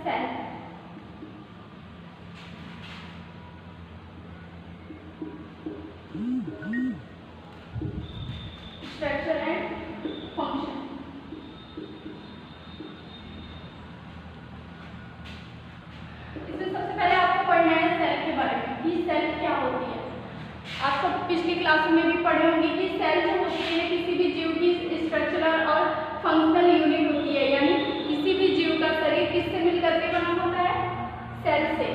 Cell. Structure and function. इसमें सबसे पहले आपको पढ़ना है सेल के बारे में कि सेल क्या होती है। आप सब पिछली क्लास में भी पढ़े होंगे कि सेल जो होती है किसी भी जीव की स्ट्रक्चरल और फंक्शनल यूनिट होती है, यानी किसी भी जीव का शरीर किससे मिलकर के बना होता है, सेल से।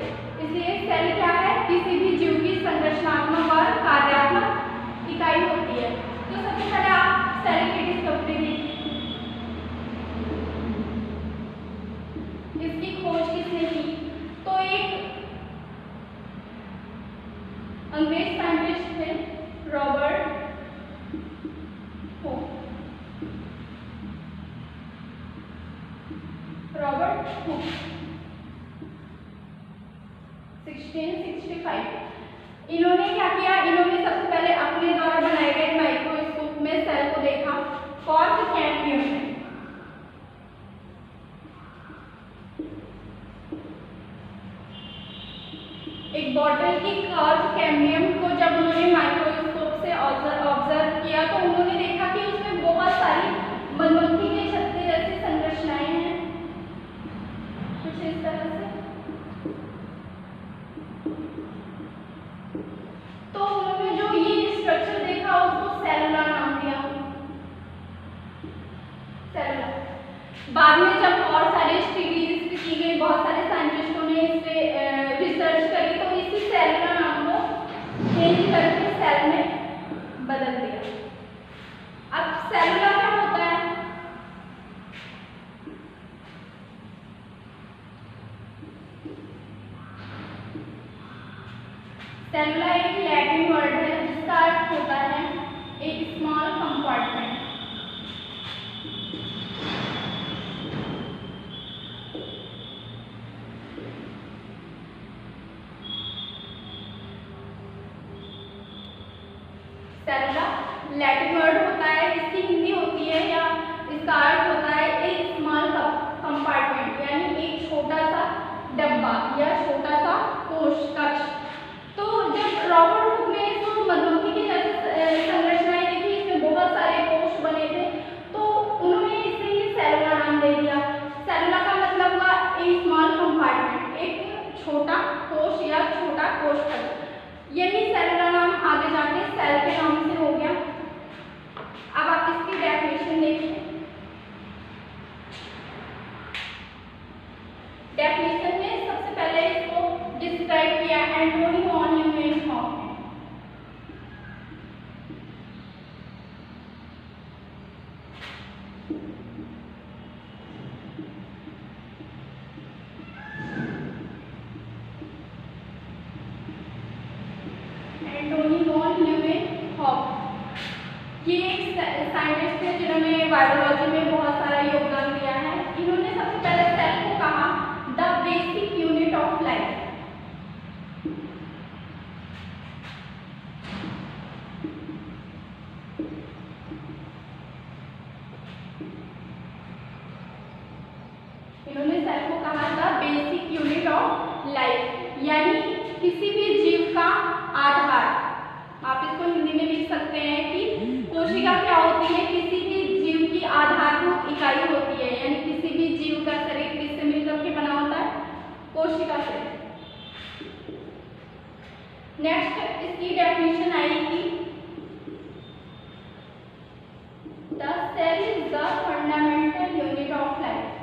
इसलिए सेल क्या है, किसी भी जीव की संरचनात्मक और कार्यात्मक इकाई होती है। तो सबसे पहले आप सेल की डिस्कवरी देखिए। इसकी खोज किसने की, तो एक अंग्रेज साइंटिस्ट थे रॉबर्ट हुक। 1665। इन्होंने क्या किया, इन्होंने सबसे पहले अपने द्वारा बनाए गए माइक्रोस्कोप में सेल को देखा कॉर्क कैम्बियम में। एक बॉटल की कॉर्क कैम्बियम को जब उन्होंने माइक्रोस्कोप से ऑब्जर्व किया तो उन्होंने देखा कि उसमें बहुत सारी मधुमक्खी के छत्ते जैसी संरचनाएं हैं, कुछ इस तरह से। तो उन्होंने जो ये स्ट्रक्चर देखा उसको सेलुला नाम दिया, सेलुला। बाद में जब और सारे स्टडीज की गई, बहुत सारे साइंटिस्टों ने इस पे रिसर्च करी तो इसी सेलुला नाम को चेंज करके सेल में बदल दिया। अब सेलुला क्या होता है, सेलुला एक लैटिन वर्ड है जिसका अर्थ होता है एक स्मॉल कंपार्टमेंट। सेलुला लैटिन वर्ड होता है, इसकी हिंदी होती है या इसका अर्थ होता है एक स्मॉल कंपार्टमेंट, यानी एक छोटा सा डब्बा या छोटा सा कोश कक्ष। तो जब रॉबर्ट हुक ने इसको मधुमक्खी की जैसे संरचनाएं देखी, इसमें बहुत सारे कोश बने थे, तो उन्होंने इसे ही सेलुला नाम दे दिया। सेलुला का मतलब हुआ ए स्मॉल कंपार्टमेंट, एक छोटा कोश या छोटा कोष्ठक। यही सेलुला नाम आगे जाके सेल के नाम से हो गया। अब आप इसकी डेफिनेशन देखिए। डेफिनेशन में सबसे पहले इसको डिस्क्राइब किया एंटोनी वॉन ल्यूवेनहॉफ ने। एंटोनी वॉन ल्यूवेनहॉफ ये एक साइंटिस्ट थे जिन्होंने वायरोलॉजी में बहुत सारा योगदान दिया है। इन्होंने सबसे पहले सेल को कहा the basic unit of life. इन्होंने सेल को कहा the basic unit of life, यानी किसी भी जीव का आधार। आप इसको हिंदी में लिख सकते हैं कि कोशिका क्या होती है, किसी भी जीव की आधारभूत इकाई होती है, यानी किसी भी जीव का शरीर किससे मिलकर के बना होता है, कोशिका से। नेक्स्ट इसकी डेफिनेशन आएगी the cell is the fundamental unit of life.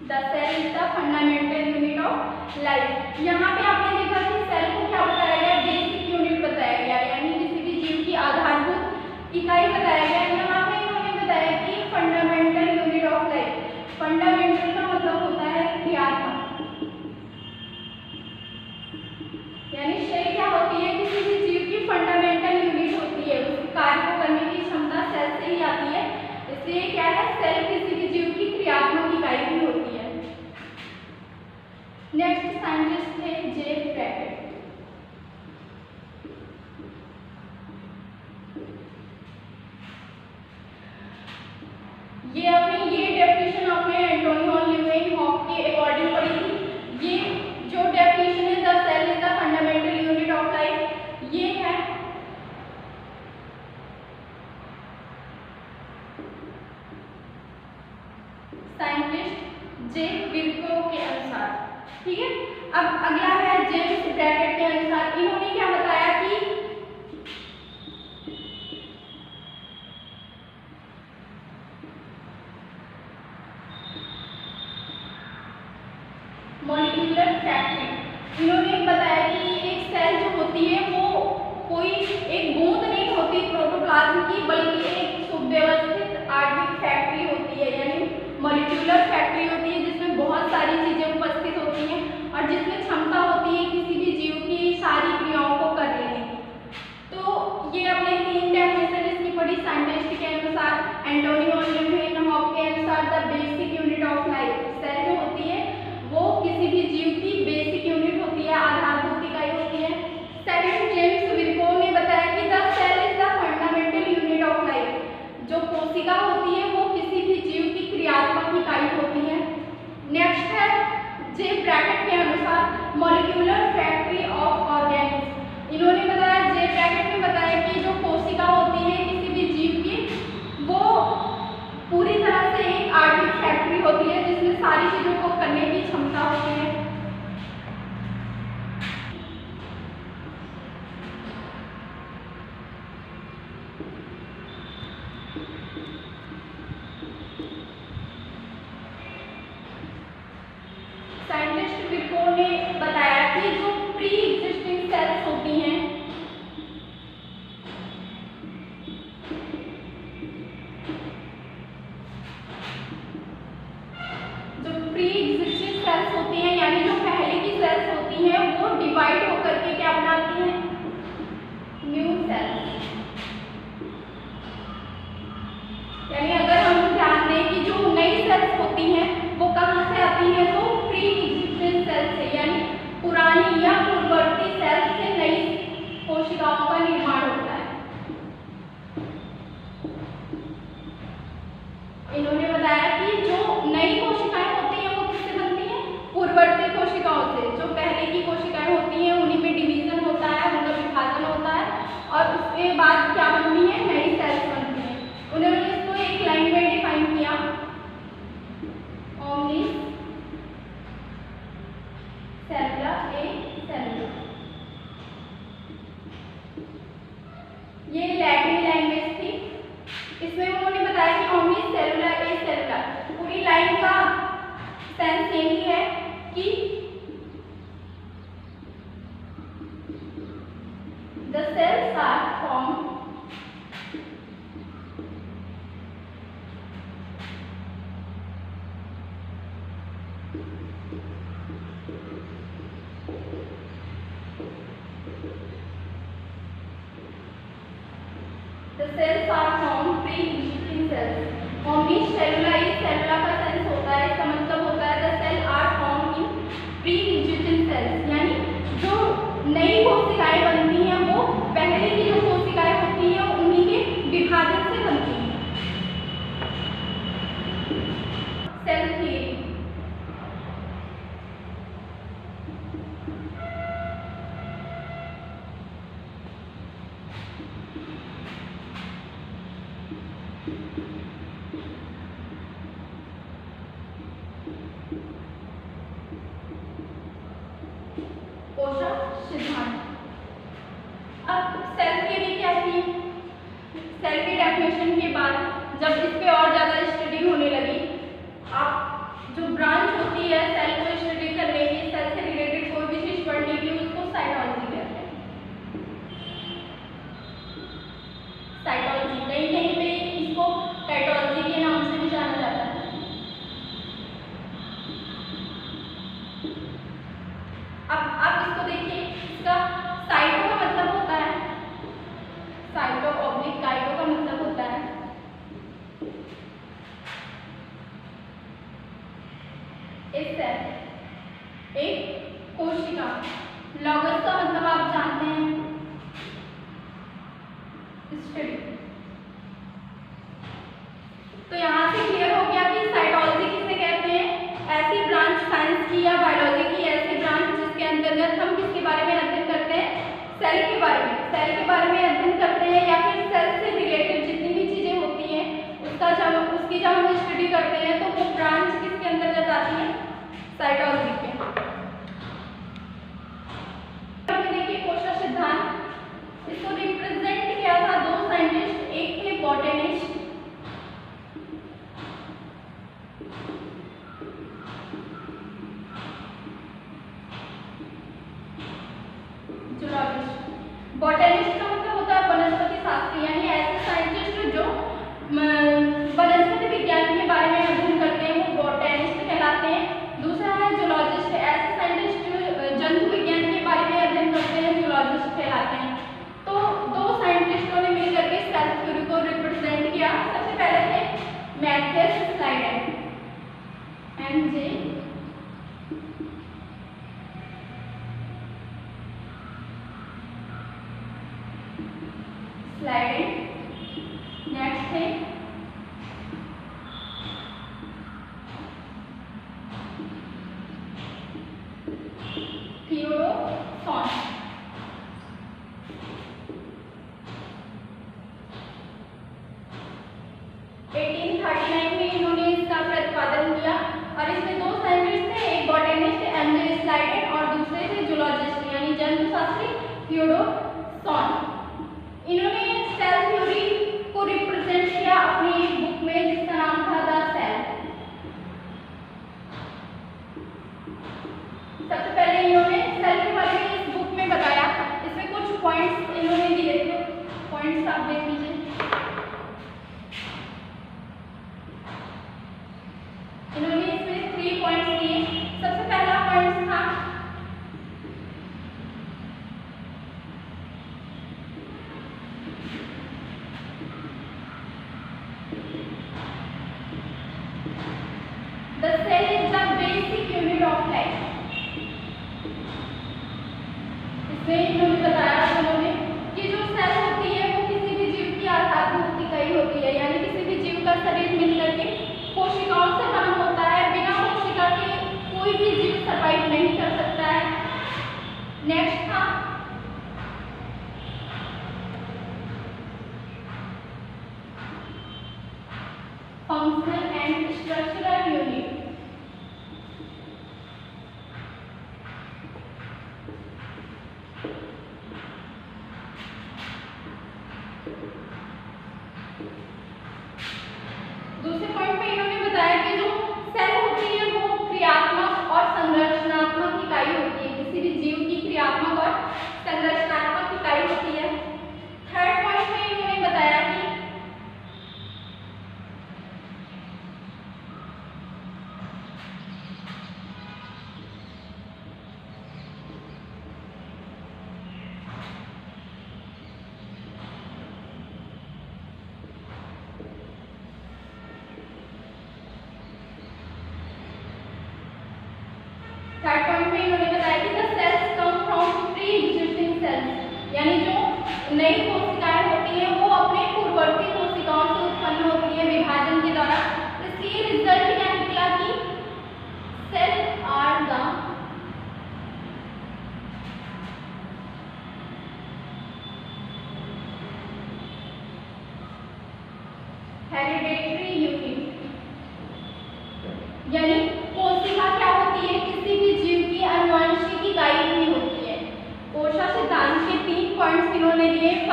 The cell is the fundamental unit of life. यहाँ पे आपने देखा कि सेल को क्या बताया गया, बेसिक यूनिट बताया गया, यानी किसी भी जीव की आधारभूत इकाई बताया गया। यहाँ पे इन्होंने बताया कि fundamental unit of life. Fundamental का मतलब होता है क्रियात्मक, यानी शय क्या होती है, किसी भी जीव की फंडामेंटल यूनिट होती है, उसके कार्य को करने की क्षमता सेल से ही आती है। इसलिए क्या है, सेल किसी भी जीव की क्रियात्मक इकाई भी होती है। नेक्स्ट साइंटिस्ट थे जे bracket. The cells are formed pre-Egyptian cells. Omnicellula is cellula का सेंस होता है, इसका मतलब होता है the cell are formed in pre-Egyptian cells, यानी जो नई कोशिकाएं बनती हैं वो पहले की जो कोशिकाएं होती हैं उन्हीं के विभाजन से बनती हैं। सेल थ्योरी सिद्धांत। अब सेल थ्योरी क्या थी? सेल की डेफिनेशन के बाद जब इस पे और ज़्यादा स्टडी होने लगी, आप जो ब्रांच होती है सेल को स्टडी करने की, सेल से रिलेटेड कोई भी चीज़ पढ़ने की, उसको साइटोलॉजी कहते हैं। साइटोलॉजी कहीं कहीं पे इसको साइटोलॉजी के नाम से भी जाना जाता है। अब इसको देखिए, इसका साइटो का मतलब होता है, साइटो ऑब्लिक काइटो का मतलब होता है एक सेल, एक कोशिका। लॉगस का मतलब आप जानते हैं स्टडी। तो यहाँ से क्लियर हो गया कि साइटोलॉजी किसे कहते हैं? ऐसी ब्रांच साइंस की या बायोलॉजी की ऐसी ब्रांच जिसके अंतर्गत हम किसके बारे में अध्ययन करते हैं? सेल के बारे में। सेल के बारे में अध्ययन करते हैं या फिर सेल से रिलेटेड जितनी भी चीजें होती हैं उसकी जब हम स्टडी करते हैं तो वो ब्रांच किसके अंतर्गत आती है? साइटोलॉजी के। देखिए कोशा सिद्धांत, इसको रिप्रेजेंट किया था दो साइंटिस्ट, एक थे बॉटनिस्ट बॉटनिस्ट का मतलब होता है वनस्पति शास्त्री, यानी ऐसे साइंटिस्ट जो वनस्पति विज्ञान के बारे में अध्ययन करते हैं वो बॉटनिस्ट कहलाते हैं। दूसरा है जूलॉजिस्ट, ऐसे साइंटिस्ट जो जंतु विज्ञान के बारे में अध्ययन करते हैं जूलॉजिस्ट कहलाते हैं। तो दो साइंटिस्टों ने मिलकर के सेल थ्योरी को रिप्रेजेंट किया। सबसे पहले थे Matthias Schleiden, MJ Schleiden. Next है थियोडोर सॉन। 1839 में इन्होंने इसका प्रतिपादन किया और इसमें दो साइंटिस्ट थे, एक बॉटनिस्ट MJ स्लाइडेन और दूसरे थे जूलॉजिस्ट यानी जंतु शास्त्री थियोडोर सॉन। इन्होंने सेल थ्योरी को रिप्रेजेंट किया अपनी एक बुक में जिसका नाम था द सेल। सबसे पहले इन्होंने सेल के बारे में इस बुक में बताया। इसमें कुछ पॉइंट्स इन्होंने दिए थे, पॉइंट्स आप देख लीजिए। इन्होंने इसमें 3 पॉइंट्स दिए। सबसे पहला पॉइंट था the cell is the basic unit of life। इसमें इन्होंने बताया कि जो सेल होती है वो किसी भी जीव की आधारभूत इकाई होती है, यानी किसी भी जीव का शरीर मिलकर के कोशिकाओं से बना होता है। बिना कोशिका के कोई भी जीव सर्वाइव नहीं कर सकता है। नेक्स्ट था functional and structural unit.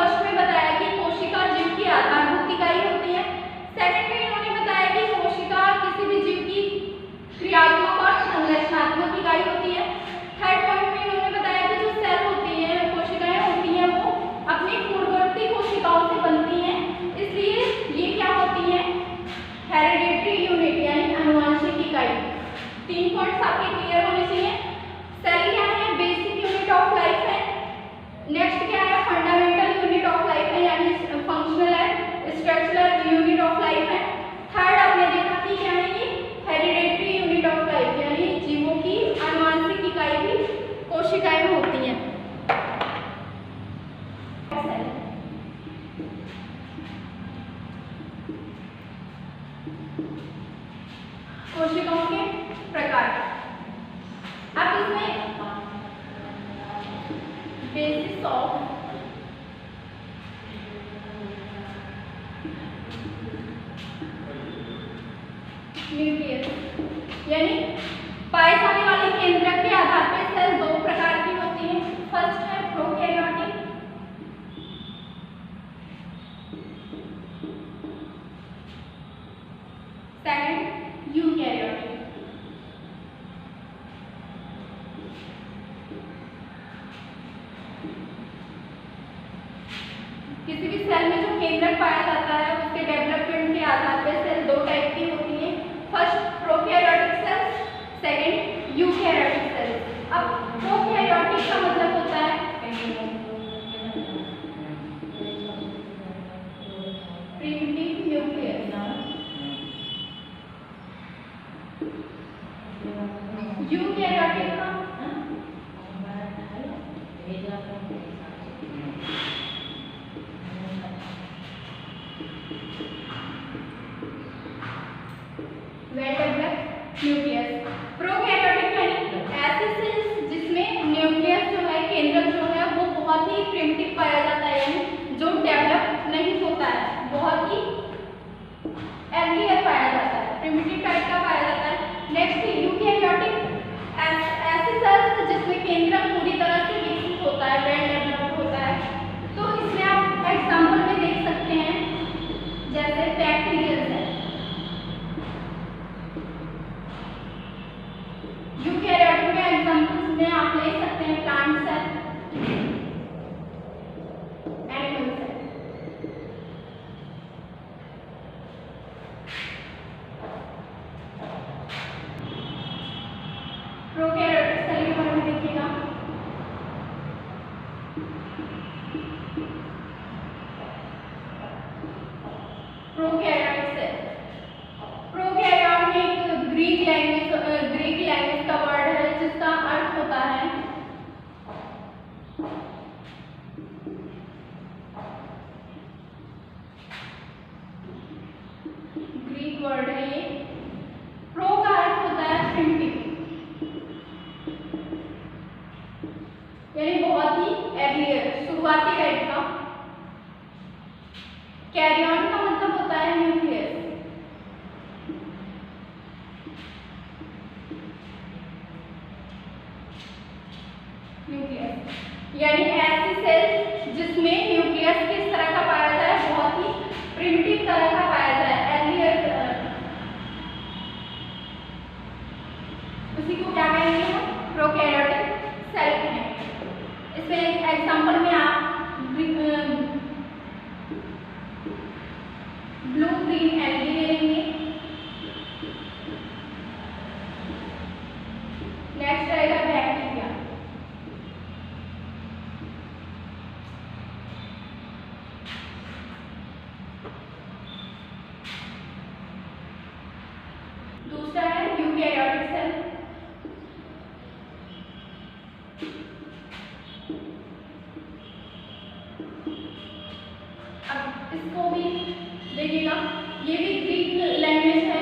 First में बताया कि कोशिका जीव की आधारभूत इकाई होती है। सेकंड में इन्होंने बताया कि कोशिका किसी भी जीव की क्रियात्मक और संरचनात्मक इकाई होती है। थर्ड पॉइंट में इन्होंने बताया कि जो सेल होती है, कोशिकाएं होती हैं, वो अपनी पूर्ववर्ती कोशिकाओं से बनती हैं, इसलिए ये क्या होती हैं, हेरिडेटरी यूनिट यानी आनुवंशिक इकाई। 3 पॉइंट्स आपके क्लियर होने चाहिए। सेल क्या है, बेसिक यूनिट ऑफ लाइफ है। नेक्स्ट क्या है, फंडामेंटल यूनिट ऑफ लाइफ है यानी functional and structural unit of life है। थर्ड आपने देखा कि क्या है, ये हेरिडेटरी यूनिट ऑफ लाइफ यानी जीवों की आनुवंशिक इकाई भी कोशिकाएं होती हैं। कोशिकाओं के प्रकार, अब इसमें बेसिस ऑफ न्यूक्लियस यानी पाए जाने वाले केंद्रक के आधार पर सेल 2 प्रकार की होती हैं। फर्स्ट है प्रोकैरियोटिक, सेकंड यूकैरियोटिक। किसी भी सेल में जो केंद्रक पाया जाता है उसके डेवलपमेंट के आधार पर सेल 2 टाइप की होती हैं। First prokaryotic cells, second eukaryotic cells. अब प्रोकैरियोटिक का मतलब होता है प्रिमिटिव न्यूक्लियस। यूकैरियोटिक का वेल डेवलप्ड न्यूक्लियस। प्रोकैरियोटिक यानी ऐसे सेल्स जिसमें न्यूक्लियस जो है, केंद्रक जो है, वो बहुत ही प्रिमिटिव पाया जाता है यानी जो डेवलप नहीं होता है, बहुत ही अर्लियर पाया जाता है, प्रिमिटिव टाइप का पाया जाता है। नेक्स्ट यूकैरियोटिक, ऐसे सेल्स जिसमें केंद्रक पूरी तरह से विकसित होता है, वेल डेवलप्ड होता है। तो इसमें आप एग्जाम्पल में देख सकते हैं जैसे बैक्टीरियल सेल। यूकैरियोटिक के एग्जांपल्स में आप ले सकते हैं plant cell, animal cell. Prokaryotic cell के बारे में देखिएगा। प्रोकैरियोटिक सेल, प्रोकैरियोट में एक ग्रीक लैंग्वेज का वर्ड है जिसका अर्थ होता है ग्रीक वर्ड है ये। प्रो का अर्थ होता है प्रिमिटिव यानी बहुत ही अर्लियर, शुरुआती टाइप का। कैरियन का मतलब होता है न्यूक्लियस। यानी ऐसी सेल जिसमें न्यूक्लियस किस तरह का पाया जाए, बहुत ही प्रिमिटिव तरह का पाया जाए, अर्लियर तरह। उसी को क्या कहेंगे हम, प्रोकैरियोटिक सेल कहेंगे। इसमें एक एग्जांपल में आप ब्लू ग्रीन एलगी ले लेंगे। नेक्स्ट रहेगा बैक्टीरिया। दूसरा है यूकैरियोटिक सेल। अब इसको भी देखिएगा, ये भी ग्रीक लैंग्वेज है।